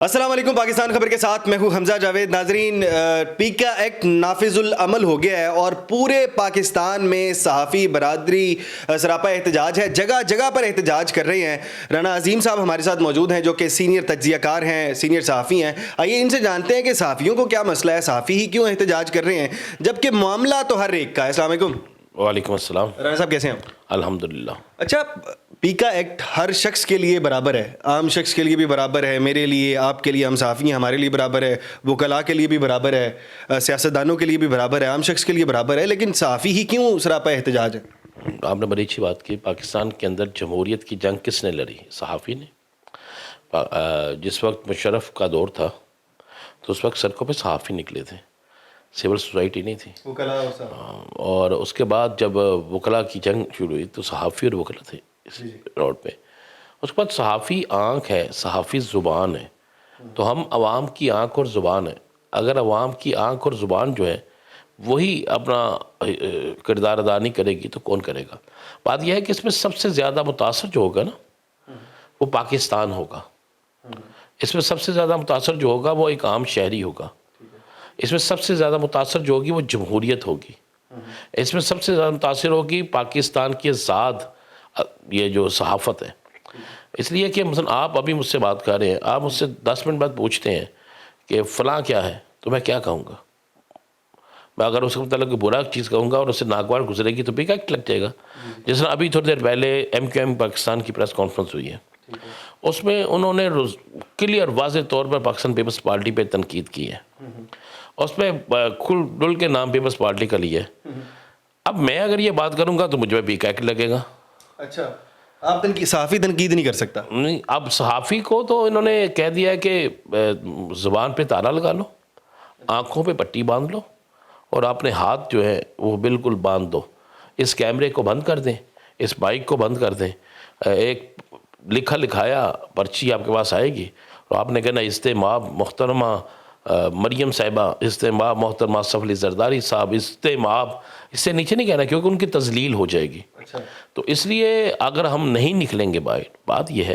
السلام علیکم، پاکستان خبر کے ساتھ میں ہوں حمزہ جاوید۔ ناظرین، پیکا ایکٹ نافذ العمل ہو گیا ہے اور پورے پاکستان میں صحافی برادری سراپا احتجاج ہے، جگہ جگہ پر احتجاج کر رہے ہیں۔ رانا عظیم صاحب ہمارے ساتھ موجود ہیں جو کہ سینئر تجزیہ کار ہیں، سینئر صحافی ہیں۔ آئیے ان سے جانتے ہیں کہ صحافیوں کو کیا مسئلہ ہے، صحافی ہی کیوں احتجاج کر رہے ہیں جبکہ معاملہ تو ہر ایک کا ہے۔ السلام علیکم۔ وعلیکم السلام۔ رانا صاحب کیسے ہیں آپ؟ الحمدللہ۔ اچھا، پیکا ایکٹ ہر شخص کے لیے برابر ہے، عام شخص کے لیے بھی برابر ہے، میرے لیے، آپ کے لیے، ہم صحافی ہیں ہمارے لیے برابر ہے، وکلاء کے لیے بھی برابر ہے، سیاستدانوں کے لیے بھی برابر ہے، عام شخص کے لیے برابر ہے، لیکن صحافی ہی کیوں سراپا احتجاج ہے؟ آپ نے بڑی اچھی بات کی۔ پاکستان کے اندر جمہوریت کی جنگ کس نے لڑی؟ صحافی نے۔ جس وقت مشرف کا دور تھا تو اس وقت سڑکوں پہ صحافی نکلے تھے، سول سوسائٹی نہیں تھی۔ اور اس کے بعد جب وکلاء کی جنگ شروع ہوئی تو صحافی اور وکلاء تھے اس روڈ پہ۔ اس کے بعد صحافی آنکھ ہے، صحافی زبان ہے، تو ہم عوام کی آنکھ اور زبان ہے۔ اگر عوام کی آنکھ اور زبان جو ہے وہی اپنا کردار ادا نہیں کرے گی تو کون کرے گا؟ بات یہ ہے کہ اس میں سب سے زیادہ متاثر جو ہوگا نا وہ پاکستان ہوگا۔ اس میں سب سے زیادہ متاثر جو ہوگا وہ ایک عام شہری ہوگا۔ اس میں سب سے زیادہ متاثر جو ہوگی وہ جمہوریت ہوگی۔ اس میں سب سے زیادہ متاثر ہوگی پاکستان کی ذات، یہ جو صحافت ہے۔ اس لیے کہ مثلا آپ ابھی مجھ سے بات کر رہے ہیں، آپ مجھ سے 10 منٹ بعد پوچھتے ہیں کہ فلاں کیا ہے، تو میں کیا کہوں گا؟ میں اگر اس کے متعلق برا چیز کہوں گا اور اس سے ناگوار گزرے گی تو پیکا ایکٹ لگ جائے گا۔ جس طرح ابھی تھوڑی دیر پہلے ایم کیو ایم پاکستان کی پریس کانفرنس ہوئی ہے، اس میں انہوں نے کلیئر واضح طور پر پاکستان پیپلز پارٹی پہ تنقید کی ہے۔ اس میں کھل ڈل کے نام پیپلز پارٹی کا لیا ہے۔ اب میں اگر یہ بات کروں گا تو مجھ پہ پیکا ایکٹ لگے گا۔ اچھا، آپ صحافی تنقید نہیں کر سکتا؟ نہیں، اب صحافی کو تو انہوں نے کہہ دیا ہے کہ زبان پہ تالا لگا لو، آنکھوں پہ پٹی باندھ لو اور اپنے ہاتھ جو ہے وہ بالکل باندھ دو، اس کیمرے کو بند کر دیں، اس مائک کو بند کر دیں۔ ایک لکھا لکھایا پرچی آپ کے پاس آئے گی اور آپ نے کہنا استماب محترمہ مریم صاحبہ، استماب محترمہ سفلی زرداری صاحب، استماب، اس سے نیچے نہیں کہنا کیونکہ ان کی تذلیل ہو جائے گی۔ تو اس لیے اگر ہم نہیں نکلیں گے باہر، بات یہ ہے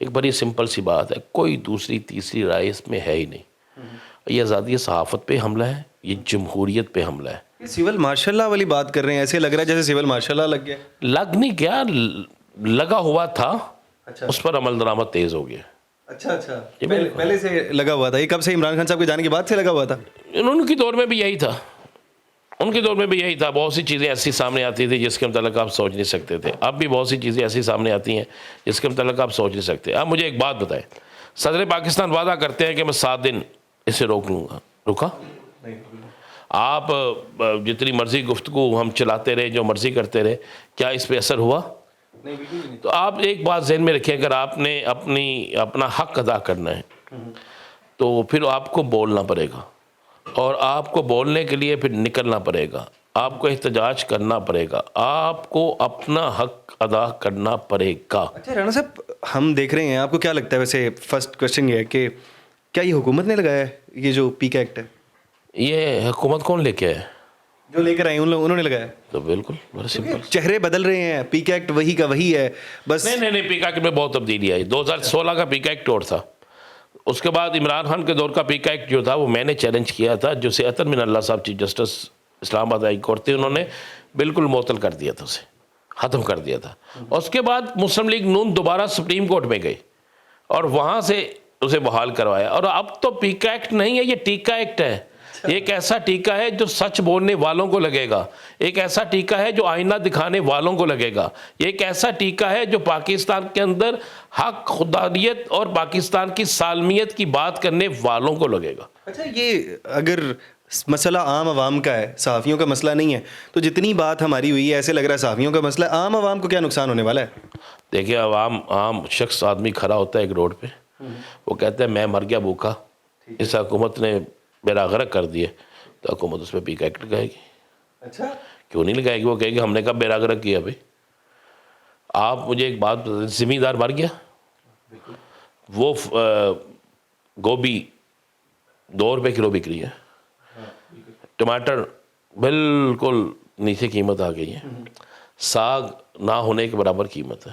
ایک بڑی سمپل سی بات ہے، کوئی دوسری تیسری رائے اس میں ہے ہی نہیں۔ یہ آزادی صحافت پہ حملہ ہے، یہ جمہوریت پہ حملہ ہے۔ یہ سول مارشل لاء والی بات کر رہے ہیں، ایسے لگ رہا ہے جیسے سول مارشل لاء لگ گیا۔ لگ نہیں گیا، لگا ہوا تھا، اس پر عمل درآمد تیز ہو گیا۔ اچھا، پہلے سے لگا ہوا تھا؟ یہ کب سے؟ عمران خان صاحب کے جانے کے بعد سے لگا ہوا تھا؟ ان کے دور میں بھی یہی تھا، ان کے دور میں بھی یہی تھا۔ بہت سی چیزیں ایسی سامنے آتی تھی جس کے متعلق آپ سوچ نہیں سکتے تھے۔ اب بھی بہت سی چیزیں ایسی سامنے آتی ہیں جس کے متعلق آپ سوچ نہیں سکتے۔ اب مجھے ایک بات بتائیں، صدر پاکستان وعدہ کرتے ہیں کہ میں 7 دن اسے روک لوں گا، رکا؟ آپ جتنی مرضی گفتگو ہم چلاتے رہے، جو مرضی کرتے رہے، کیا اس پہ اثر ہوا؟ تو آپ ایک بات ذہن میں رکھیں، اگر آپ نے اپنا حق ادا کرنا ہے تو پھر آپ کو بولنا پڑے گا، اور آپ کو بولنے کے لیے پھر نکلنا پڑے گا، آپ کو احتجاج کرنا پڑے گا، آپ کو اپنا حق ادا کرنا پڑے گا۔ اچھا رانا صاحب، ہم دیکھ رہے ہیں، آپ کو کیا لگتا ہے ویسے، فرسٹ کوشچن یہ ہے کہ کیا یہ حکومت نے لگایا ہے یہ جو پیکا ایکٹ ہے؟ یہ حکومت کون لے کے آئے؟ جو لے کر آئے انہوں نے لگایا؟ تو بالکل بڑا سمپل، چہرے بدل رہے ہیں، پیکا ایکٹ وہی کا وہی ہے بس۔ نہیں، پیکا ایکٹ میں بہت تبدیلی آئی۔ 2016 کا پیکا ایکٹ اور تھا، اس کے بعد عمران خان کے دور کا پیکا ایکٹ جو تھا وہ میں نے چیلنج کیا تھا، جو سیاست من اللہ صاحب چیف جسٹس اسلام آباد ہائی کورٹ تھے، انہوں نے بالکل معطل کر دیا تھا، اسے ختم کر دیا تھا۔ اس کے بعد مسلم لیگ نون دوبارہ سپریم کورٹ میں گئی اور وہاں سے اسے بحال کروایا، اور اب تو پیکا ایکٹ نہیں ہے، یہ ٹیکا ایکٹ ہے۔ ایک ایسا ٹیکا ہے جو سچ بولنے والوں کو لگے گا، ایک ایسا ٹیکا ہے جو آئینہ دکھانے والوں کو لگے گا، ایک ایسا ٹیکا ہے جو پاکستان کے اندر حق، خدانیت اور پاکستان کی سالمیت کی بات کرنے والوں کو لگے گا۔ اچھا، یہ اگر مسئلہ عام عوام کا ہے، صحافیوں کا مسئلہ نہیں ہے، تو جتنی بات ہماری ہوئی ہے ایسے لگ رہا ہے صحافیوں کا مسئلہ، عام عوام کو کیا نقصان ہونے والا ہے؟ دیکھیں، عام شخص آدمی کھڑا ہوتا ہے ایک روڈ پہ، وہ کہتا ہے میں مر گیا بھوکا، اس حکومت نے میرا غرق کر دیا، تو حکومت اس پہ پیکا ایکٹ لگائے گی۔ اچھا، کیوں نہیں لگائے گی؟ وہ کہے گی ہم نے کب بیرا غرق کیا بھائی؟ آپ مجھے ایک بات بتائیں، زمیندار مر گیا، وہ گوبھی 2 روپے کلو بک رہی ہے، ٹماٹر بالکل نیچے قیمت آ گئی ہے، ساگ نہ ہونے کے برابر قیمت ہے،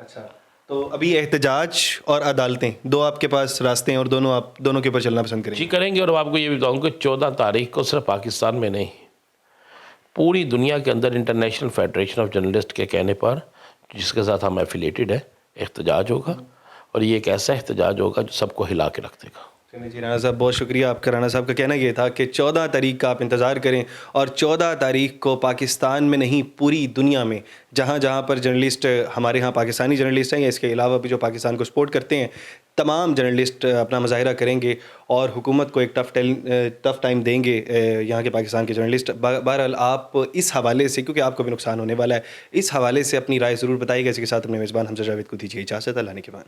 اچھا، تو ابھی احتجاج اور عدالتیں دو آپ کے پاس راستے ہیں اور دونوں کے اوپر چلنا پسند کریں جی گے؟ کریں گے، اور آپ کو یہ بھی بتاؤں کہ 14 تاریخ کو صرف پاکستان میں نہیں، پوری دنیا کے اندر انٹرنیشنل فیڈریشن آف جرنلسٹ کے کہنے پر، جس کے ساتھ ہم ایفیلیٹڈ ہیں، احتجاج ہوگا، اور یہ ایک ایسا احتجاج ہوگا جو سب کو ہلا کے رکھ دے گا۔ جی رانا صاحب بہت شکریہ آپ کا۔ رانا صاحب کا کہنا یہ تھا کہ 14 تاریخ کا آپ انتظار کریں، اور 14 تاریخ کو پاکستان میں نہیں پوری دنیا میں جہاں جہاں پر جرنلسٹ ہمارے ہاں پاکستانی جرنلسٹ ہیں یا اس کے علاوہ بھی جو پاکستان کو سپورٹ کرتے ہیں، تمام جرنلسٹ اپنا مظاہرہ کریں گے اور حکومت کو ایک ٹف ٹائم دیں گے یہاں کے پاکستان کے جرنلسٹ۔ بہرحال آپ اس حوالے سے، کیونکہ آپ کو بھی نقصان ہونے والا ہے، اس حوالے سے اپنی رائے ضرور بتائیے گا۔ اس کے ساتھ اپنے میزبان حمزہ جاوید کو دیجیے اجازت، اللہ نے کے بعد۔